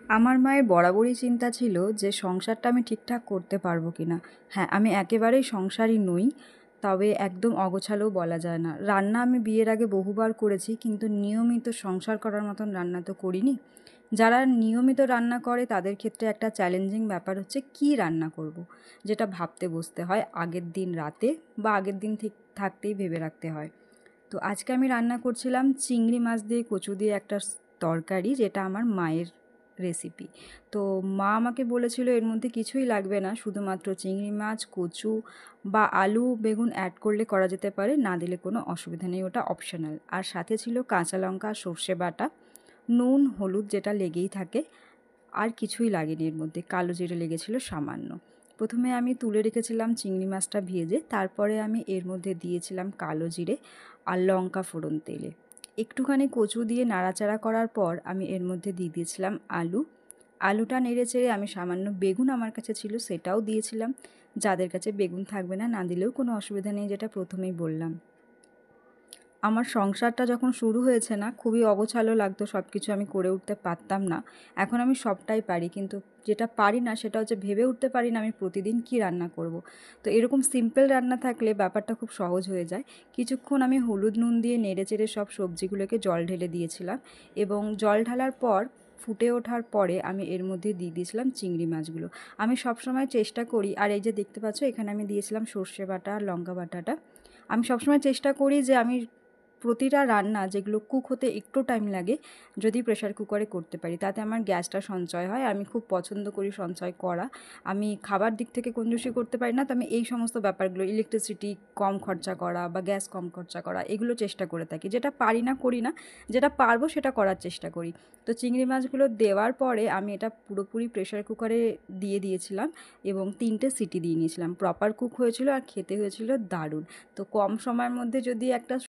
আমার মায়ের বরাবরই চিন্তা ছিল যে সংসারটা আমি ঠিকঠাক করতে পারবো কি না। হ্যাঁ, আমি একেবারেই সংসারী নই, তবে একদম অগোছালোও বলা যায় না। রান্না আমি বিয়ের আগে বহুবার করেছি, কিন্তু নিয়মিত সংসার করার মতন রান্না তো করিনি। যারা নিয়মিত রান্না করে তাদের ক্ষেত্রে একটা চ্যালেঞ্জিং ব্যাপার হচ্ছে কী রান্না করব, যেটা ভাবতে বসতে হয় আগের দিন রাতে বা আগের দিন ঠিক থাকতেই ভেবে রাখতে হয়। তো আজকে আমি রান্না করছিলাম চিংড়ি মাছ দিয়ে কচু দিয়ে একটা তরকারি, যেটা আমার মায়ের রেসিপি। তো মা আমাকে বলেছিল এর মধ্যে কিছুই লাগবে না, শুধুমাত্র চিংড়ি মাছ, কচু বা আলু বেগুন অ্যাড করলে করা যেতে পারে, না দিলে কোনো অসুবিধা নেই, ওটা অপশনাল। আর সাথে ছিল কাঁচা লঙ্কা, সর্ষে বাটা, নুন, হলুদ যেটা লেগেই থাকে, আর কিছুই লাগেনি এর মধ্যে। কালো জিরে লেগেছিল সামান্য। প্রথমে আমি তুলে রেখেছিলাম চিংড়ি মাছটা ভেজে, তারপরে আমি এর মধ্যে দিয়েছিলাম কালো জিরে আর লঙ্কা ফোড়ন তেলে। একটুখানি কচু দিয়ে নাড়াচাড়া করার পর আমি এর মধ্যে দিয়ে দিয়েছিলাম আলু। আলুটা নেড়ে চেড়ে আমি সামান্য বেগুন আমার কাছে ছিল সেটাও দিয়েছিলাম। যাদের কাছে বেগুন থাকবে না, না দিলেও কোনো অসুবিধা নেই, যেটা প্রথমেই বললাম। আমার সংসারটা যখন শুরু হয়েছে না, খুবই অগোছালো লাগতো, সব কিছু আমি করে উঠতে পারতাম না। এখন আমি সবটাই পারি, কিন্তু যেটা পারি না সেটা হচ্ছে ভেবে উঠতে পারি না আমি প্রতিদিন কী রান্না করব। তো এরকম সিম্পল রান্না থাকলে ব্যাপারটা খুব সহজ হয়ে যায়। কিছুক্ষণ আমি হলুদ নুন দিয়ে নেড়েচেড়ে সব সবজিগুলোকে জল ঢেলে দিয়েছিলাম, এবং জল ঢালার পর ফুটে ওঠার পরে আমি এর মধ্যে দিয়ে দিয়েছিলাম চিংড়ি মাছগুলো। আমি সবসময় চেষ্টা করি, আর এই যে দেখতে পাচ্ছ এখানে আমি দিয়েছিলাম সর্ষে বাটা আর লঙ্কা বাটাটা। আমি সবসময় চেষ্টা করি যে আমি প্রতিটা রান্না যেগুলো কুক হতে একটু টাইম লাগে, যদি প্রেশার কুকারে করতে পারি তাতে আমার গ্যাসটা সঞ্চয় হয়। আমি খুব পছন্দ করি সঞ্চয় করা। আমি খাবার দিক থেকে কঞ্জুসি করতে পারি না, তো আমি এই সমস্ত ব্যাপারগুলো, ইলেকট্রিসিটি কম খরচা করা বা গ্যাস কম খরচা করা, এগুলো চেষ্টা করে থাকি। যেটা পারি না করি না, যেটা পারবো সেটা করার চেষ্টা করি। তো চিংড়ি মাছগুলো দেওয়ার পরে আমি এটা পুরোপুরি প্রেশার কুকারে দিয়ে দিয়েছিলাম, এবং 3টে সিটি দিয়ে নিয়েছিলাম। প্রপার কুক হয়েছিল আর খেতে হয়েছিল দারুণ। তো কম সময়ের মধ্যে যদি একটা